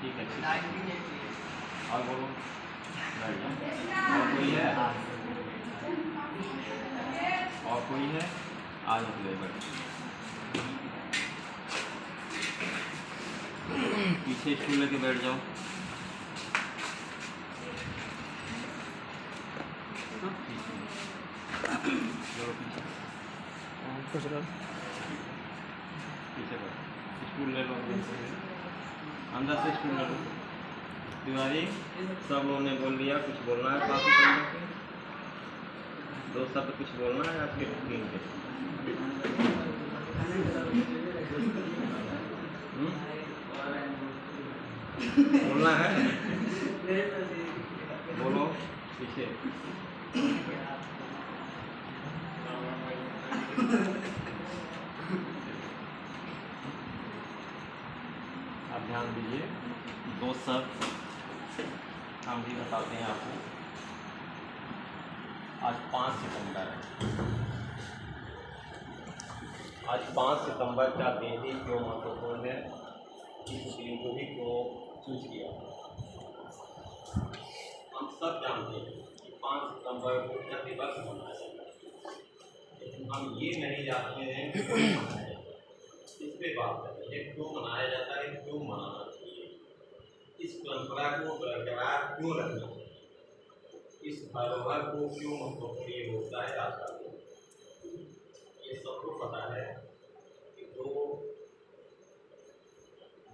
ठीक है और बोलो। और कोई है? और कोई है? आज लेबर पीछे स्टूल लेके बैठ जाओ। पीछे स्टूल ले लो, अंदर से स्टूल ले लो। तिवारी सब लोगों ने बोल दिया, कुछ बोलना है बाकी करने के? दो शब्द कुछ बोलना है आपके टीम के? बोलना है? बोलो पीछे। आप ध्यान दीजिए, दो शब्द हम भी बताते हैं आपको। आज 5 सितंबर है। आज 5 सितंबर का दिन ही क्यों महत्वपूर्ण है, इस दिन को भी क्यों चूज किया? हम सब जानते हैं कि 5 सितंबर को क्या दिवस मनाया जाता है, लेकिन हम ये नहीं जानते हैं कि क्यों मनाया जाता है। इस पर बात करते हैं, क्यों मनाया जाता है, क्यों मनाना चाहिए, इस परंपरा को बरकरार क्यों रखना चाहिए, इस धरोहर को क्यों महत्वपूर्ण होता है आज का दिन। ये सबको पता है कि दो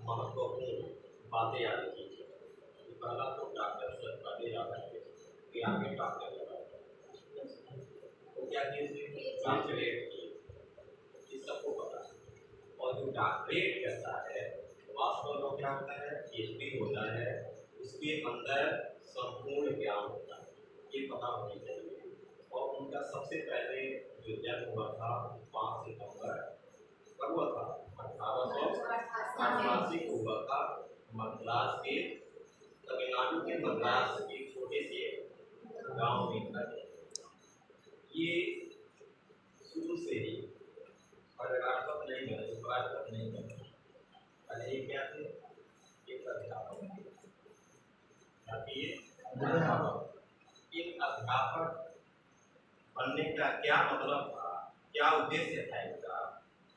महत्वपूर्ण बातें याद रखिए। पहला तो डॉक्टर सत्पादी याद रखिए कि आगे डॉक्टर लगा तो क्या डॉक्टरेट किए, ये सबको पता है। और जो डॉक्टरेट करता है वास्तव में क्या होता है, PhD होता है, उसके अंदर संपूर्ण ज्ञान होता है, ये पता होनी चाहिए। और उनका सबसे पहले जो जन्म हुआ था 5 सितंबर कब हुआ था? 1888 को हुआ था। मद्रास के, तमिलनाडु के मद्रास के छोटे से गांव में था। ये शुरू से ही प्राध्यापक नहीं बने, प्राध्यापक नहीं बने, पहले ये क्या थे? एक अध्यापक। एक अध्यापक बनने का क्या मतलब था, क्या उद्देश्य था इनका,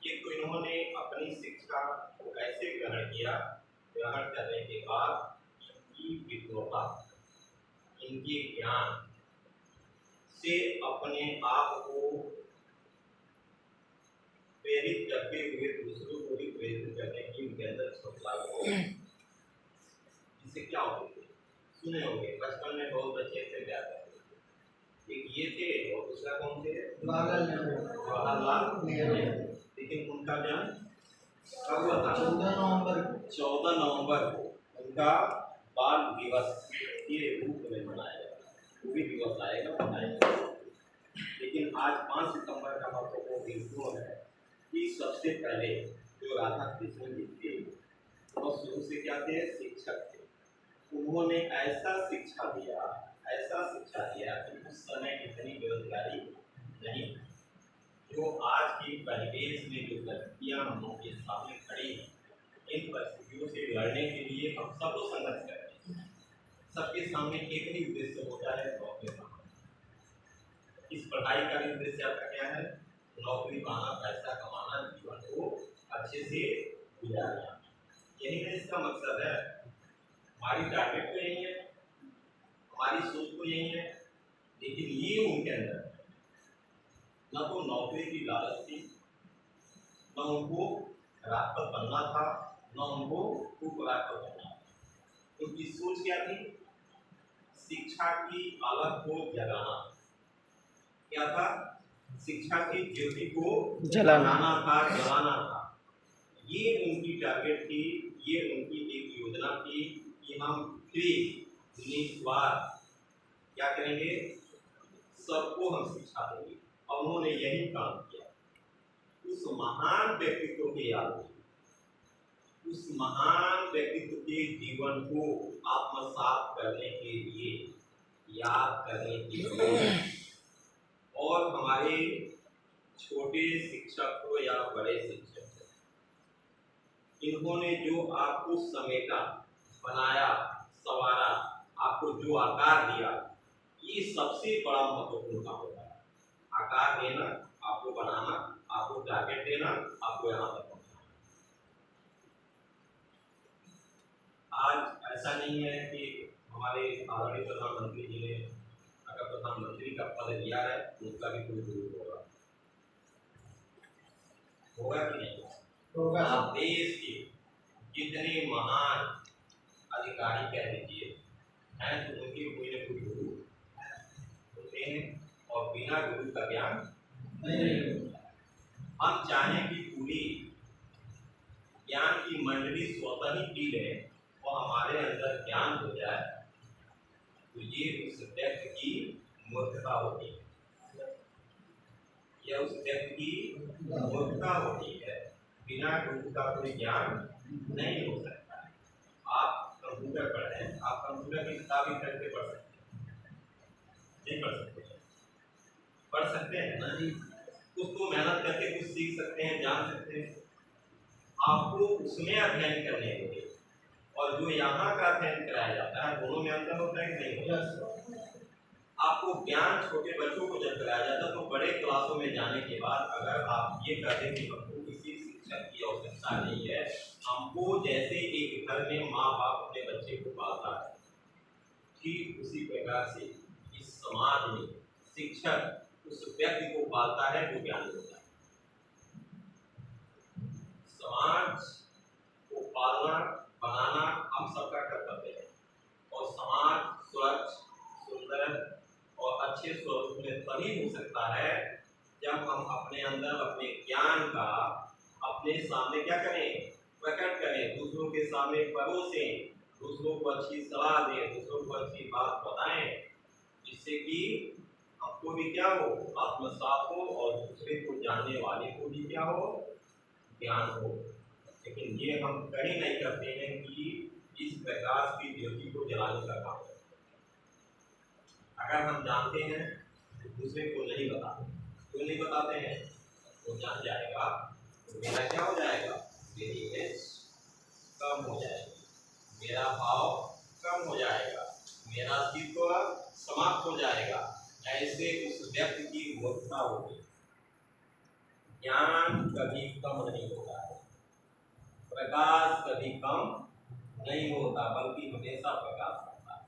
ये तो इन्होंने अपनी शिक्षा को ऐसे ग्रहण किया। ग्रहण करने के बाद इनकी विद्वता, इनके ज्ञान से अपने आप को प्रेरित करते हुए दूसरों को भी प्रेरित करने की उनके अंदर क्षमता हो। इससे क्या होते थे? सुने होंगे बचपन में बहुत बच्चे से जाते थे। एक ये थे और दूसरा कौन थे? जवाहरलाल नेहरू। लेकिन उनका जन्म कब हुआ था? 14 नवंबर को उनका बाल दिवस के रूप में मनाया जाता है। वो भी दिवस आएगा, बताएंगे। लेकिन आज 5 सितंबर का महत्वपूर्ण दिन क्यों है कि सबसे पहले जो राधा कृष्ण जी थे वो शुरू से क्या थे? शिक्षक थे। उन्होंने ऐसा शिक्षा दिया कि उस समय इतनी बेरोजगारी नहीं, जो आज की परिवेश में जो परिस्थितियाँ हम लोग के सामने खड़ी हैं, इन परिस्थितियों से लड़ने के लिए हम सबको संघर्ष करते हैं। सबके सामने एक ही उद्देश्य होता है, नौकरी पाना। इस पढ़ाई का भी उद्देश्य आपका क्या है? नौकरी पाना, पैसा कमाना, जीवन को अच्छे से गुजारना। यही है इसका मकसद है। हमारी टारगेट तो यही है, हमारी सोच तो यही है। लेकिन ये उनके अंदर न तो नौकरी की लालच थी, न उनको राजपथ बनना था, न उनको उपराजपथ बनना था। उनकी सोच क्या थी? शिक्षा की अलग को जलाना। क्या था? शिक्षा की ज्योति को जलाना था। ये उनकी टारगेट थी, ये उनकी एक योजना थी कि हम फ्री निस्वार्थ क्या करेंगे? सबको हम शिक्षा देंगे। और उन्होंने यही काम किया। उस महान व्यक्तित्व के याद में, उस महान व्यक्तित्व के जीवन को आत्मसात करने के लिए, याद करने के लिए, और हमारे छोटे शिक्षक हो या बड़े शिक्षक, इन्होंने जो आपको समेटा, बनाया, संवारा, आपको जो आकार दिया, ये सबसे बड़ा महत्वपूर्ण काम होता है। आकार देना, आपको बनाना, आपको टारगेट देना, आपको यहाँ तक पहुँचाना। आज ऐसा नहीं है कि हमारे आदरणीय प्रधानमंत्री जी ने अगर प्रधानमंत्री का पद लिया है तो उसका भी कोई गुरु होगा कि नहीं होगा। आप देश के जितने महान अधिकारी कह लीजिए हैं तो उनके कोई न कोई गुरु होते हैं और बिना गुरु का ज्ञान नहीं। हम चाहें कि पूरी ज्ञान की मंडली स्वतः ही पी ले और हमारे अंदर ज्ञान हो जाए तो ये उस व्यक्ति की मूर्खता होती है, यह उस व्यक्ति की मूर्खता होती है। बिना गुरु का कोई ज्ञान नहीं हो सकता है। आप कंप्यूटर पढ़ रहे हैं, आप कंप्यूटर की किताब ही खरीद के पढ़ सकते हैं, नहीं पढ़ सकते? पढ़ सकते हैं ना जी। कुछ तो मेहनत करके कुछ सीख सकते हैं, जान सकते हैं। आपको उसमें अध्ययन करने होंगे और जो यहाँ का अध्ययन कराया जाता है दोनों में अंतर होता है कि नहीं होता? आपको ज्ञान छोटे बच्चों को जब कराया जाता है तो बड़े क्लासों में जाने के बाद अगर आप ये कहते कि हमको किसी शिक्षक की आवश्यकता नहीं है, हमको जैसे एक घर में माँ बाप अपने बच्चे को पालता है, ठीक उसी प्रकार से इस समाज में शिक्षक उस व्यक्ति को पालता है जो ज्ञानी होता है। समाज को पालना बनाना हम सबका कर्तव्य है और समाज स्वच्छ, सुंदर और अच्छे स्वरूप में तभी हो सकता है जब हम अपने अंदर अपने ज्ञान का अपने सामने क्या करें, प्रकट करें, दूसरों के सामने परोसें, दूसरों को अच्छी सलाह दें, दूसरों को अच्छी बात बताएं, जिससे कि आपको भी क्या हो, आत्मसात हो और दूसरे को जानने वाले को भी क्या हो, ज्ञान हो। लेकिन ये हम कहीं नहीं करते हैं कि इस प्रकाश की ज्योति को जलाने का काम करते हैं। अगर हम जानते हैं तो दूसरे को नहीं बताते, क्यों नहीं बताते हैं? वो जान जाएगा तो मेरा क्या हो जाएगा, मेरी इमेज कम हो जाएगी, मेरा भाव कम हो जाएगा, मेरा अस्तित्व समाप्त हो जाएगा। ऐसे उस व्यक्ति की मूर्खता होगी। ज्ञान कभी कम नहीं होता है, प्रकाश कभी कम नहीं होता, बल्कि हमेशा प्रकाश होता है।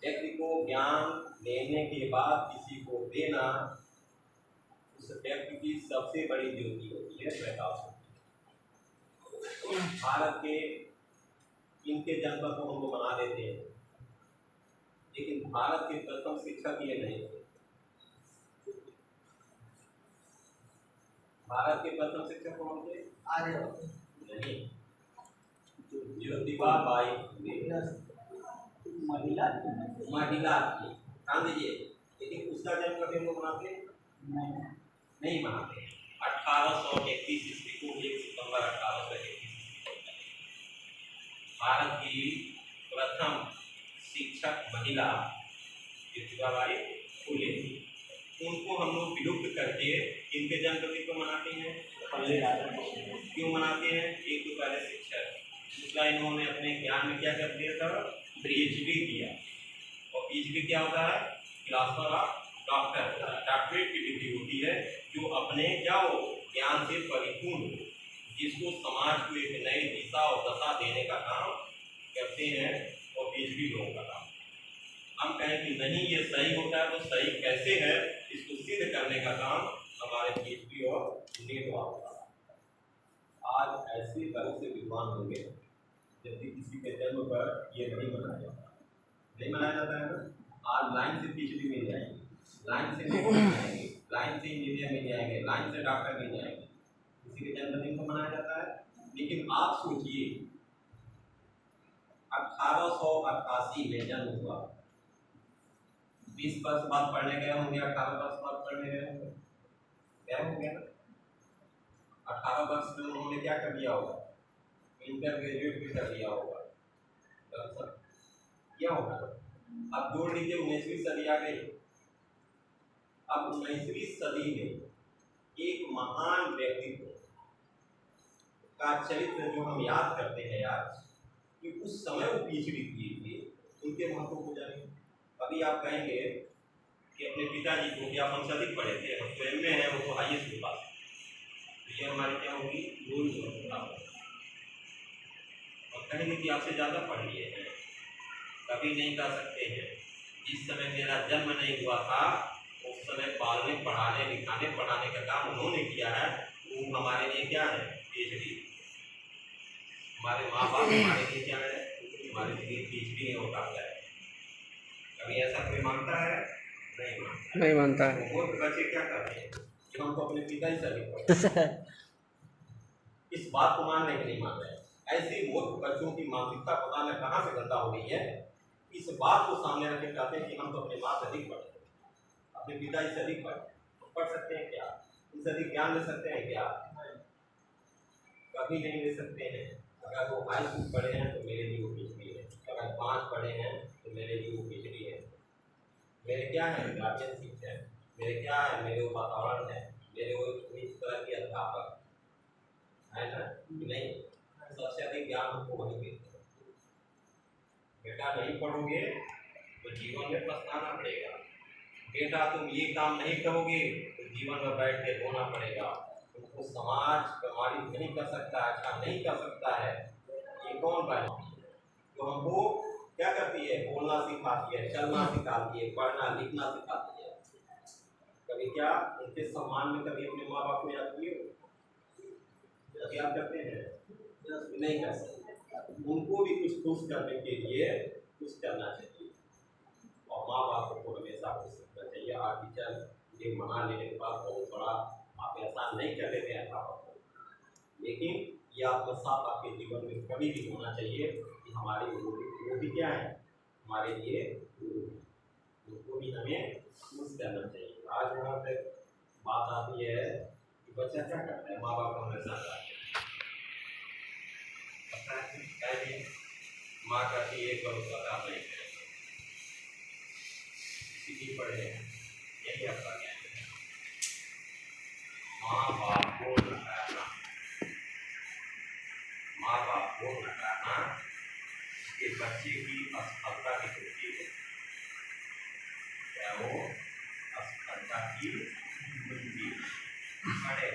व्यक्ति को ज्ञान लेने के बाद किसी को देना उस व्यक्ति की सबसे बड़ी ड्यूटी होती है, प्रकाश होती है। भारत के इनके जन्म को हम लोग मना देते हैं, लेकिन भारत के प्रथम शिक्षक ये नहीं थे। भारत के प्रथम शिक्षक कौन थे? नहीं, ज्योतिबा बाई महिला थी, ध्यान दीजिए। लेकिन उसका जन्म कभी लोग मनाते नहीं मनाते। 1831 ईस्वी को 1 सितंबर 1831 भारत की प्रथम शिक्षक महिला ज्योतिबा बाई फुले थी। उनको हम लोग विलुप्त करके इनके जन्मतिथि को मनाते हैं। क्यों मनाते हैं? एक तो पहले शिक्षक, दूसरा इन्होंने अपने ज्ञान में क्या कर दिया था, पीएचडी किया। और पीएचडी क्या होता है? क्लास ऑफ डॉक्टर, डॉक्टरेट की डिग्री होती है जो अपने क्या हो, ज्ञान से परिपूर्ण हो, जिसको समाज को एक नई दिशा और दशा देने का काम करते हैं। और पीएचडी लोगों का काम। हम कहें कि नहीं ये सही होता है तो सही कैसे है, इसको सिद्ध करने का काम हमारे पीएचडी और नीट वाला। आज ऐसी तरह से विद्वान होंगे जबकि किसी के जन्म पर ये नहीं मनाया जाता, नहीं मनाया जाता है ना। आज लाइन से पीएचडी मिल जाएंगे, लाइन से मिल जाएंगे, लाइन से इंजीनियर मिल जाएंगे, लाइन से डॉक्टर मिल जाएंगे, किसी के जन्मदिन को मनाया जाता है। लेकिन आप सोचिए 1888 में जन्म हुआ, 20 वर्ष बाद पढ़ने गए होंगे, 18 वर्ष बाद पढ़ने गए होंगे, क्या हो गया? 18 वर्ष में उन्होंने क्या कर दिया होगा? इंटर ग्रेजुएट भी कर दिया होगा, क्या होगा? अब जोड़ लीजिए 19वीं सदी आ गई। अब 19वीं सदी में एक महान व्यक्तित्व का चरित्र जो हम याद करते हैं यार, कि उस समय वो पीएचडी किए थे, उनके महत्व को जानिए। अभी आप कहेंगे कि अपने पिताजी को कि आप हमसे अधिक पढ़े थे, हम तो एमए है, वो तो हाईएस्ट के पास, तो ये हमारी क्या होगी, रोल और कहेंगे कि आपसे ज़्यादा पढ़ लिए हैं, कभी नहीं कह सकते हैं। जिस समय मेरा जन्म नहीं हुआ था उस समय पालने, पढ़ाने, लिखाने, पढ़ाने का काम उन्होंने किया है, वो हमारे लिए क्या है, पीएचडी। हमारे माँ बाप हमारे लिए क्या है, हमारे लिए पीएचडी है, वो काम है। कभी ऐसा कोई मानता है? नहीं मानता है। वो बच्चे क्या करते हैं कि हम तो अपने पिता ही से अधिक पढ़ते हैं। इस बात को मान रहे कि नहीं मान रहे? ऐसे मूर्ख बच्चों की मानसिकता पता नहीं कहाँ से गंदा हो गई है। इस बात को सामने रखे कहते हैं कि हम तो अपने माँ से अधिक पढ़े, अपने पिता से अधिक पढ़े। तो पढ़ सकते हैं क्या? इनसे अधिक ज्ञान ले सकते हैं क्या? कभी नहीं ले सकते हैं। अगर वो हाई स्कूल पढ़े हैं तो मेरे लिए वो पीएचडी है, अगर 5 पढ़े हैं तो मेरे लिए वो पीएचडी है। मेरे क्या है, गार्जियनशिप है, मेरे क्या है, मेरे वो वातावरण है, मेरे वो इस तरह के अध्यापक है ना, नहीं सबसे अधिक ज्ञान हमको वही देते हैं। बेटा नहीं पढ़ोगे तो जीवन में पछताना पड़ेगा, बेटा तुम ये काम नहीं करोगे तो जीवन में बैठ के रोना पड़ेगा, तुमको समाज प्रमाणित नहीं कर सकता, अच्छा नहीं कर सकता है। ये कौन बात जो हमको क्या करती है, बोलना सिखाती है, चलना सिखाती है, पढ़ना लिखना सिखाती है। कभी क्या उनके सम्मान में कभी अपने माँ बाप को याद किए? याद करते हैं? नहीं कर सकते। उनको भी कुछ खुश करने के लिए कुछ करना चाहिए, और माँ बाप को हमेशा खुश रखना चाहिए। आप टीचर ये मना लेने के बाद बहुत बड़ा आप एहसान नहीं कर लेते हैं अध्यापक को, लेकिन ये आत्मसात आपके जीवन में कभी भी होना चाहिए कि हमारे वो भी क्या है, हमारे लिए उनको भी हमें खुश करना चाहिए। आज वहाँ पे बात आती है कि बच्चा क्या करता है, माँ बाप हमेशा माँ कहती है करो तो काम नहीं करेंगे, इसी पढ़े हैं, यही आपका ज्ञान है। माँ बाप को नकारा, माँ बाप को नकारा कि बच्चे की असफलता की कुंजी है, क्या वो असफलता की कुंजी है।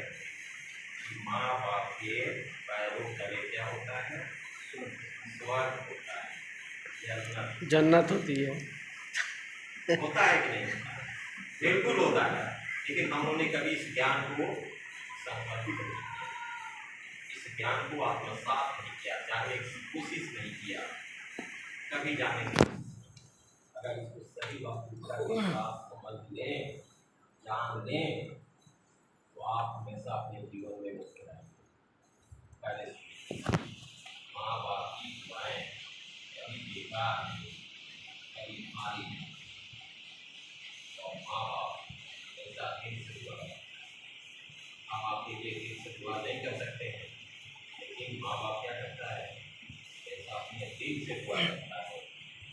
माँ बाप के पैरों तले क्या होता है, स्वर्ग होता है, जन्नत होती है। होता है कि नहीं? बिल्कुल होता है, लेकिन हम लोगों ने कभी इस ज्ञान को संपादित नहीं किया, इस ज्ञान को आत्मसात नहीं किया, जानने की कोशिश नहीं किया, कभी जानने की कोशिश। अगर इसको सही वास्तविकता के साथ समझ लें, जान लें, तो आप हमेशा अपने जीवन में मुस्कुराएंगे। पहले माँ बाप की दुआएं कभी बेकार नहीं, कभी भारी नहीं, और माँ बाप ऐसा दिल से दुआ, हम आपके लिए दिल से दुआ नहीं कर सकते हैं, लेकिन माँ बाप क्या करता है, ऐसा अपने दिल से दुआ करता है,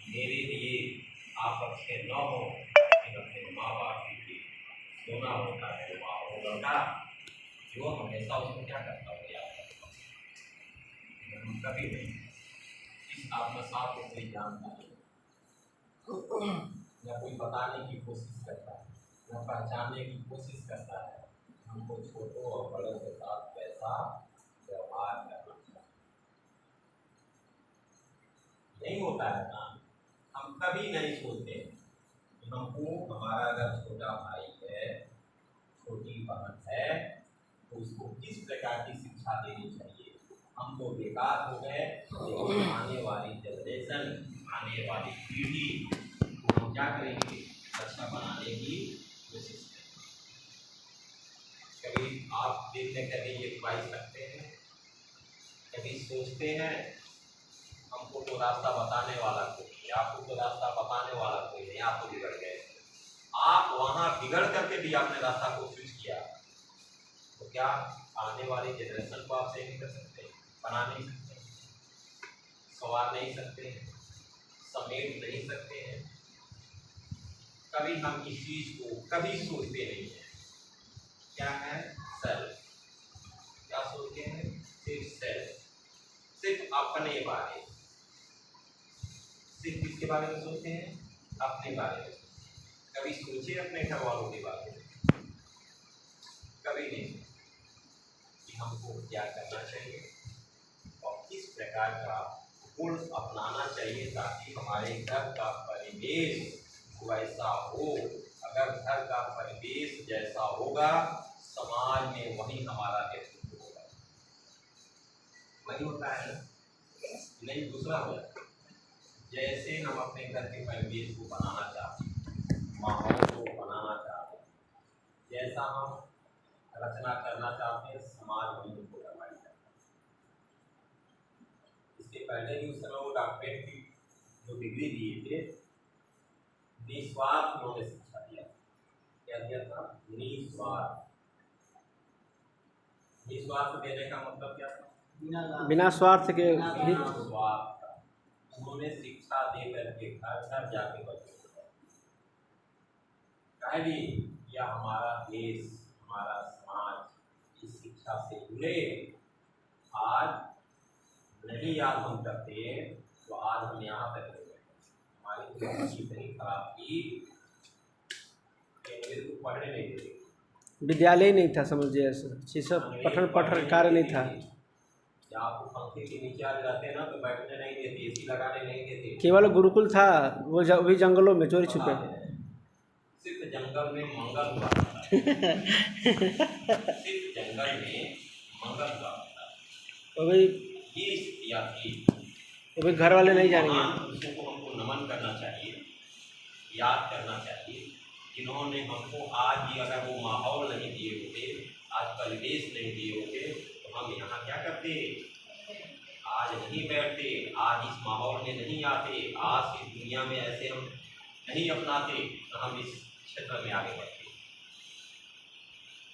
मेरे लिए आप अच्छे न हो लेकिन अपने माँ बाप के लिए सोना होता है, माँ वो लड़का जो हमेशा उसको क्या करता हो, याद करता हो। कभी नहीं इस आत्मसात को कोई जानता नहीं, या कोई बताने की कोशिश करता है, या पहचानने की कोशिश करता है। हमको छोटों और बड़ों के साथ कैसा व्यवहार करना चाहिए नहीं होता है ना। हम कभी नहीं सोचते कि हमको हमारा अगर छोटा भाई है, छोटी बहन है, तो उसको किस प्रकार की शिक्षा देनी चाहिए। हम तो बेकार हो गए, लेकिन आने वाली जनरेशन, आने वाली पीढ़ी को हम क्या करेंगे, अच्छा बनाने की कोशिश करेंगे। कभी आप दिल में कभी ये ख्वाहिश रखते हैं, कभी सोचते हैं हमको तो रास्ता बताने वाला कोई नहीं, आपको तो रास्ता बताने वाला कोई नहीं, आप तो बिगड़ गए। आप वहां बिगड़ करके भी आपने रास्ता को चूज किया, तो क्या आने वाली जनरेशन को आप सही नहीं कर सकते, बना नहीं सकते, संवार नहीं सकते हैं, समेट नहीं सकते हैं। कभी हम इस चीज को कभी सोचते नहीं है। क्या है? सेल्फ। क्या सोचते हैं? सिर्फ सेल्फ, सिर्फ अपने बारे, सिर्फ किसके बारे में सोचते हैं? अपने बारे में। कभी सोचे अपने घर वालों के बारे में? कभी नहीं कि हमको क्या करना चाहिए और किस प्रकार का गुण अपनाना चाहिए ताकि हमारे घर का परिवेश वैसा हो। अगर घर का परिवेश जैसा होगा, समाज में वही हमारा व्यक्तित्व होगा। वही होता है ना, नहीं दूसरा हो जाता। जैसे हम अपने घर के परिवेश को बनाना चाहते हैं, माहौल को बनाना चाहते हैं, जैसा हम रचना करना चाहते हैं, समाज वही हमको करवाई जाता है। इसके पहले भी उस समय वो डॉक्टरेट की जो डिग्री दिए थे, निस्वार्थ उन्होंने शिक्षा दिया। क्या दिया था? निस्वार्थ। निस्वार्थ देने का मतलब क्या था? बिना स्वार्थ के बिना स्वार्थ का उन्होंने शिक्षा दे करके घर घर जाके बच्चों को कह दी, यह हमारा देश, हमारा समाज इस शिक्षा से जुड़े। आज नहीं याद हम करते तो आज हम यहाँ तक नहीं गए। हमारी स्थिति इतनी खराब थी कि मेरे को पढ़ने नहीं देते। विद्यालय नहीं था, समझिए ऐसा सब पठन कार्य नहीं था। या आपको पंखे के नीचे आ जाते हैं ना तो बैठने नहीं देते, एसी लगाने नहीं देते। केवल गुरुकुल था, वो भी जंगलों में चोरी छुपे। सिर्फ जंगल में मंगल हुआ था। सिर्फ जंगल में मंगल हुआ था। तो भाई ये स्थितियाँ थी। तो भाई घर वाले नहीं जानेंगे। पुरुषों को हमको नमन करना चाहिए, याद करना चाहिए, जिन्होंने हमको आज भी अगर वो माहौल नहीं दिए होते, आज परिवेश नहीं दिए होते तो हम यहाँ क्या करते? आज नहीं बैठते, आज इस माहौल में नहीं आते, आज इस दुनिया में ऐसे हम नहीं अपनाते तो हम इस क्षेत्र में आगे बढ़ते।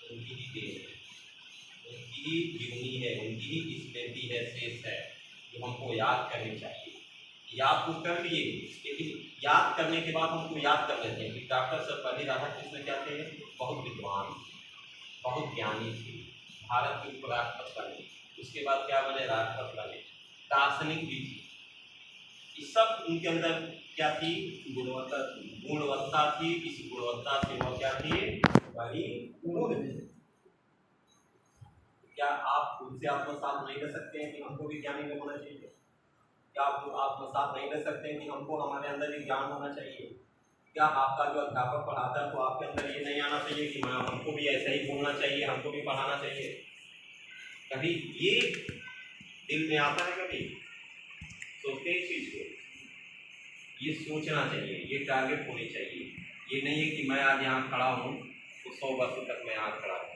उनकी ही देन है, उनकी ही जीवनी है, उनकी ही स्मृति है, शेष है, जो हमको याद करनी चाहिए। याद तो कर लिए, लेकिन याद करने के बाद हमको याद कर लेते हैं कि डॉक्टर सर्वपल्ली राधाकृष्णन क्या थे? बहुत विद्वान, बहुत ज्ञानी थे, भारत के उपराष्ट्रपति बने, उसके बाद क्या बने? राष्ट्रपति बने, दार्शनिक भी थी। इस सब उनके अंदर क्या थी? गुणवत्ता थी। इस गुणवत्ता से वो क्या थी? परिपूर्ण थे। क्या आप उनसे आत्मसात नहीं कर सकते हैं कि हमको भी ज्ञानी नहीं होना चाहिए? क्या आप आत्मसात नहीं कर सकते हैं कि हमको हमारे अंदर भी ज्ञान होना चाहिए? क्या आपका जो अध्यापक पढ़ाता है तो आपके अंदर ये नहीं आना चाहिए कि हमको भी ऐसा ही बोलना चाहिए, हमको भी पढ़ाना चाहिए? कभी ये दिल में आता है? कभी सोचते हैं इस चीज को? ये सोचना चाहिए, ये टारगेट होनी चाहिए। ये नहीं है कि मैं आज यहाँ खड़ा हूँ तो 100 वर्षों तक मैं यहाँ खड़ा रहूँगा।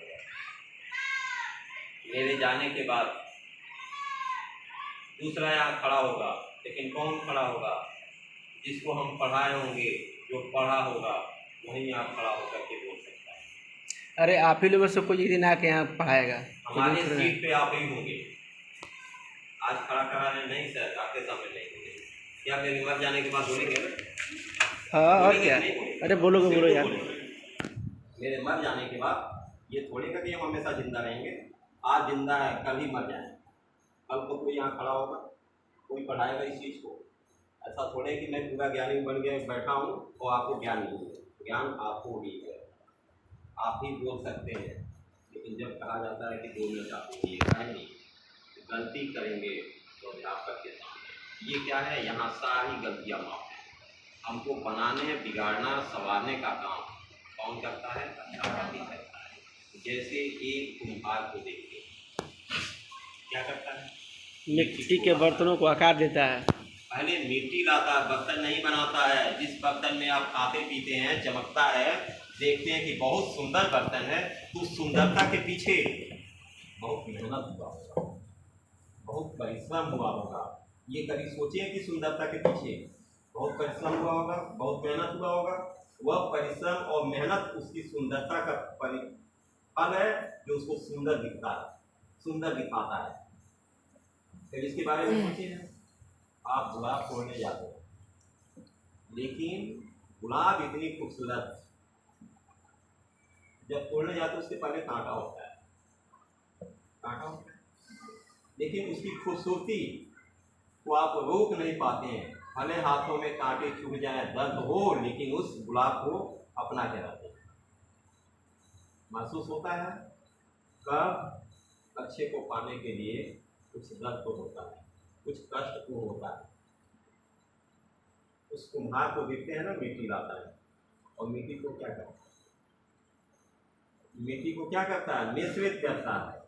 मेरे जाने के बाद दूसरा यहाँ खड़ा होगा, लेकिन कौन खड़ा होगा? जिसको हम पढ़ाए होंगे, जो पढ़ा होगा वही यहाँ खड़ा होकर के बोल सकता है। अरे आप ही लोगों से कोई दिन आके यहाँ पढ़ाएगा, हमारे सीट पे आप ही होंगे। आज खड़ा कराने नहीं सर, आपके सामने नहीं होंगे। क्या मेरे मर जाने के बाद बोलेंगे ना? हाँ और क्या? अरे बोलोगे, बोलो यार। मेरे मर जाने के बाद ये थोड़े का कि हम हमेशा जिंदा रहेंगे। आज जिंदा है, कल ही मर जाए। कल को कोई यहाँ खड़ा होगा, कोई पढ़ाएगा इस चीज़ को। ऐसा थोड़े कि मैं पूरा ज्ञानी बन गया बैठा हूँ और आपको ज्ञान नहीं है। ज्ञान आपको भी है, आप ही बोल सकते हैं। लेकिन जब कहा जाता है कि बोलना चाहते हैं नहीं, गलती करेंगे तो अध्यापक के सामने ये क्या है? यहाँ सारी गलतियाँ माफ है। हमको बनाने हैं, बिगाड़ना, संवारने का काम कौन करता है? अध्यापक ही करता है। जैसे एक कुम्हार को देखिए, क्या करता है? मिट्टी के बर्तनों को आकार देता है। पहले मिट्टी लाता है, बर्तन नहीं बनाता है। जिस बर्तन में आप खाते पीते हैं, चमकता है, देखते हैं कि बहुत सुंदर बर्तन है, तो सुंदरता के पीछे बहुत मेहनत हुआ होगा, बहुत परिश्रम हुआ होगा। ये कभी सोचे कि सुंदरता के पीछे बहुत परिश्रम हुआ होगा, बहुत मेहनत हुआ होगा। वह परिश्रम और मेहनत उसकी सुंदरता का फल है, जो उसको सुंदर दिखता है, सुंदर दिखाता है। फिर इसके बारे में सोचिए। आप गुलाब तोड़ने जाते हो, लेकिन गुलाब इतनी खूबसूरत, जब तोड़ने जाते हो उसके पहले कांटा होता है, कांटा होता है, लेकिन उसकी खूबसूरती को आप रोक नहीं पाते हैं। भले हाथों में कांटे चुभ जाए, दर्द हो, लेकिन उस गुलाब को अपना के रखें। महसूस होता है कब अच्छे को पाने के लिए कुछ दर्द तो होता है, कुछ कष्ट तो होता है। उस कुम्हार को देखते हैं ना, मिट्टी लाता है और मिट्टी को क्या करता है, मिट्टी को क्या करता है, मिश्रित करता है,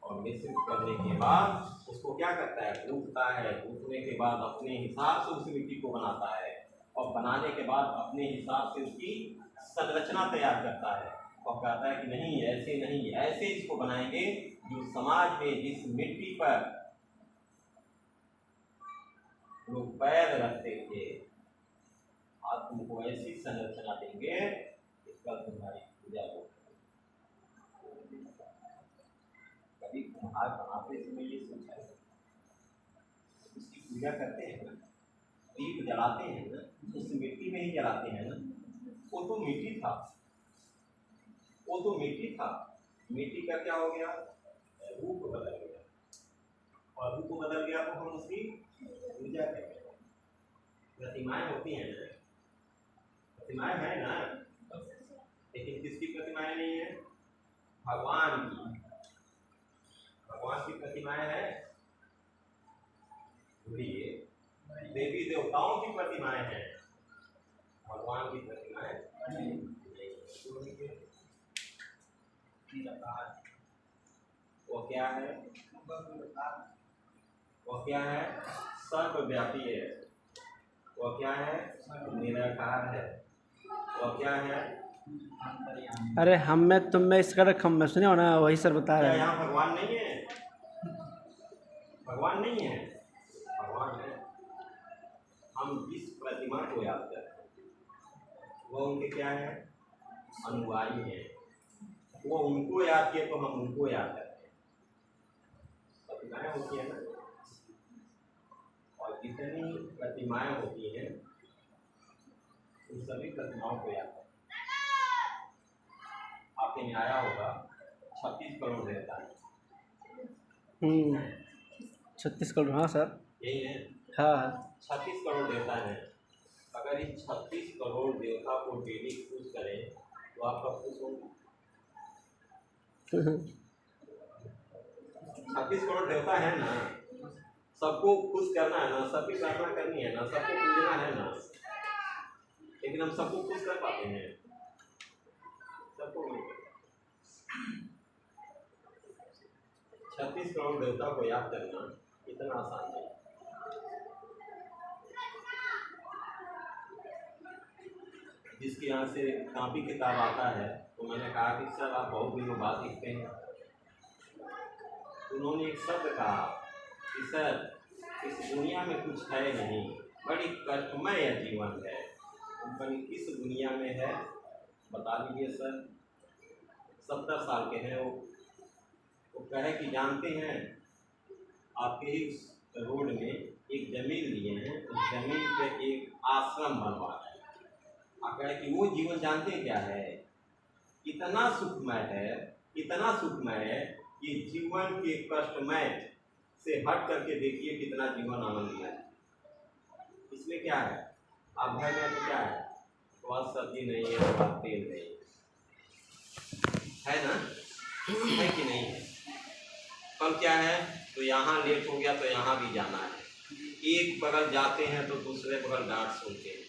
और मिश्रित करने के बाद उसको क्या करता है, गूंथता है। गूंथने के बाद अपने हिसाब से उस मिट्टी को बनाता है, और बनाने के बाद अपने हिसाब से उसकी संरचना तैयार करता है, और कहता है कि नहीं, ऐसे नहीं, ऐसे इसको बनाएंगे जो समाज में जिस मिट्टी पर लोग पैर रखते थे, आज तुमको ऐसी संरचना देंगे इसका तुम्हारी पूजा हो। कभी कुम्हार बनाते समय ये सोचा है, उसकी पूजा करते हैं ना, दीप जलाते हैं ना, उस मिट्टी में ही जलाते हैं ना। वो तो मिट्टी था, वो तो मिट्टी था। मिट्टी का क्या हो गया, रूप बदल गया, और रूप बदल गया तो हम उसकी पूजा करेंगे। प्रतिमाएं होती हैं ना, प्रतिमाएं है ना, लेकिन किसकी प्रतिमाएं नहीं है, भगवान की। भगवान की प्रतिमाएं है, बोलिए, देवी देवताओं की प्रतिमाएं हैं, भगवान की प्रतिमाएं नहीं। वो क्या है, वो क्या है, सर्वव्यापी है। वो क्या है, निराकार है। वो क्या है, अरे हम में तुम में इसका रकम में सुने हो ना, वही सर बता रहे क्या हैं। यहाँ भगवान नहीं है, भगवान नहीं है, भगवान है। हम जिस प्रतिमा को याद करते हैं वो उनके क्या है, अनुयायी है। वो उनको याद किए तो हम उनको याद करते हैं। प्रतिमाएं होती है ना, और जितनी प्रतिमाएं होती हैं उन सभी प्रतिमाओं को याद करते हैं। आपके में आया होगा 36 करोड़ देवता है, 36 करोड़, हाँ सर, यही है। हाँ 36 करोड़ देवता है। अगर इस 36 करोड़ देवता को डेली खुश करें तो आप कब खुश होंगे। 36 करोड़ देवता है ना, सबको खुश करना है ना, सबकी प्रार्थना करनी है ना, सबको पूजना है ना, लेकिन हम सबको खुश कर पाते हैं, सबको नहीं। 36 करोड़ देवता को याद करना इतना आसान नहीं। जिसके यहाँ से कापी किताब आता है तो मैंने कहा कि सर आप बहुत दिनों बाद लिखते हैं। उन्होंने एक शब्द कहा कि सर इस दुनिया में कुछ है नहीं, बड़ी कष्टमय यह जीवन है। उनका किस दुनिया में है बता दीजिए सर। 70 साल के हैं वो कहे कि जानते हैं आपके ही उस रोड में एक जमीन लिए हैं, उस जमीन पे एक आश्रम बनवा है। आप कहे कि वो जीवन जानते क्या है, इतना सुखमय है, इतना सुखमय है कि जीवन के कष्टमय से हट करके देखिए कितना जीवन आनंदमय है। इसमें क्या है, आप घर में तो क्या है, थोड़ा सब्जी नहीं है, थोड़ा तेल नहीं है ना, है कि नहीं है। कल क्या है, तो यहाँ लेट हो गया तो यहाँ भी जाना है, एक बगल जाते हैं तो दूसरे बगल डांट सुनते हैं,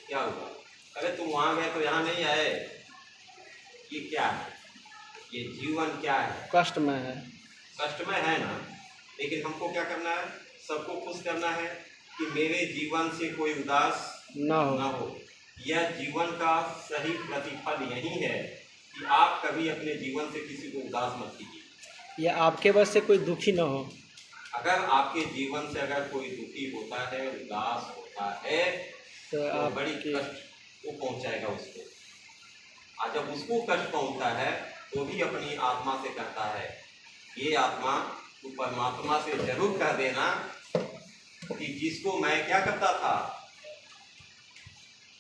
क्या हुआ, अरे तुम वहाँ गए तो यहाँ नहीं आए। ये क्या है, ये जीवन क्या है, कष्ट में है, कष्ट में है ना। लेकिन हमको क्या करना है, सबको खुश करना है कि मेरे जीवन से कोई उदास ना हो। यह जीवन का सही प्रतिफल यही है कि आप कभी अपने जीवन से किसी को उदास मत कीजिए, या आपके वजह से कोई दुखी ना हो। अगर आपके जीवन से अगर कोई दुखी होता है, उदास होता है तो तो आप बड़ी कष्ट वो पहुंचाएगा उसको। और जब उसको कष्ट पहुंचता है तो भी अपनी आत्मा से कहता है, ये आत्मा तू परमात्मा से जरूर कह देना कि जिसको मैं क्या करता था,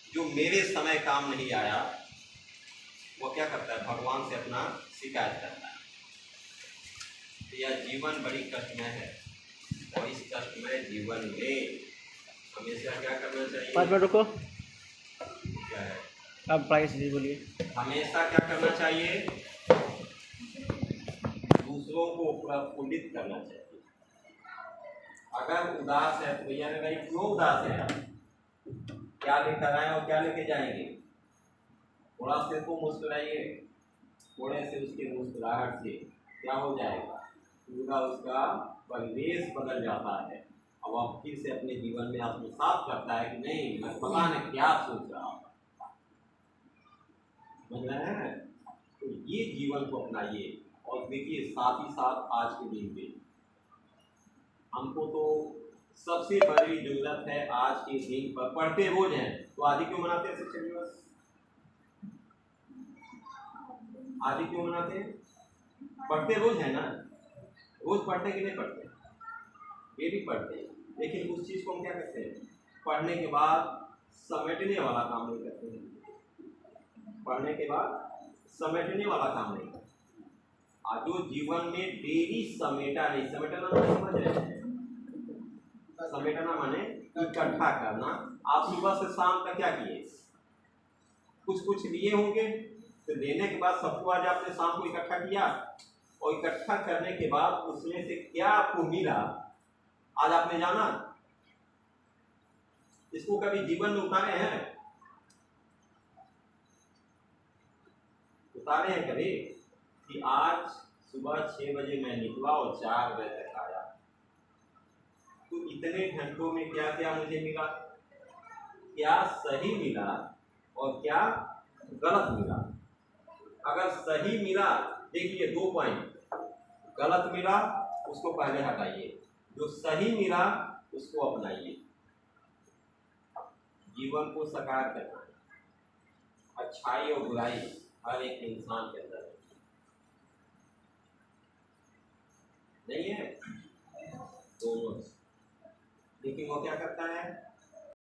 जो मेरे समय काम नहीं आया, वो क्या करता है, भगवान से अपना शिकायत करता है। यह जीवन बड़ी कष्टमय है, और इस कष्टमय जीवन में हमेशा क्या 5 मिनट रुको, क्या है? आप पढ़ाई से बोलिए। हमेशा क्या करना चाहिए? दूसरों को प्रफुल्लित करना चाहिए। अगर उदास है तो भैया ने भाई क्यों उदास है, क्या लेकर आए और क्या लेके जाएंगे? थोड़ा से तो मुस्कुराइए, थोड़े से उसके मुस्कुराहट से क्या हो जाएगा, पूरा उसका परिवेश बदल जाता है। अब वह फिर से अपने जीवन में आत्मसात करता है कि नहीं, मैं पता नहीं क्या सोच रहा हूँ। समझ रहे हैं? तो ये जीवन को अपनाइए। और देखिए साथ ही साथ आज के दिन में हमको तो सबसे बड़ी जरूरत है आज के दिन पर, पढ़ते रोज हैं तो आदि क्यों मनाते हैं शिक्षक दिवस? आदि क्यों मनाते हैं? पढ़ते रोज है ना, रोज पढ़ते कि नहीं पढ़ते? ये भी पढ़ते हैं, लेकिन उस चीज को हम क्या करते हैं, पढ़ने के बाद समेटने वाला काम नहीं करते हैं। पढ़ने के बाद समेटने वाला काम नहीं करते। आज जो जीवन में डेली समेटा नहीं, समेटना माने समझ रहे हैं? समेटना माने इकट्ठा करना। आप सुबह से शाम तक क्या किए? कुछ कुछ लिए होंगे, तो देने के बाद सबको आज आपने शाम को इकट्ठा किया, और इकट्ठा करने के बाद उसमें से क्या आपको मिला आज आपने जाना? इसको कभी जीवन में उतारे हैं? उतारे हैं कभी कि आज सुबह 6 बजे मैं निकला और 4 बजे तक आया, तो इतने घंटों में क्या क्या मुझे मिला, क्या सही मिला और क्या गलत मिला? अगर सही मिला, देखिए 2 पॉइंट, गलत मिला उसको पहले हटाइए, जो सही मिला उसको अपनाइए। जीवन को साकार करना है, अच्छाई और बुराई हर एक इंसान के अंदर नहीं है, दोनों। लेकिन वो क्या करता है,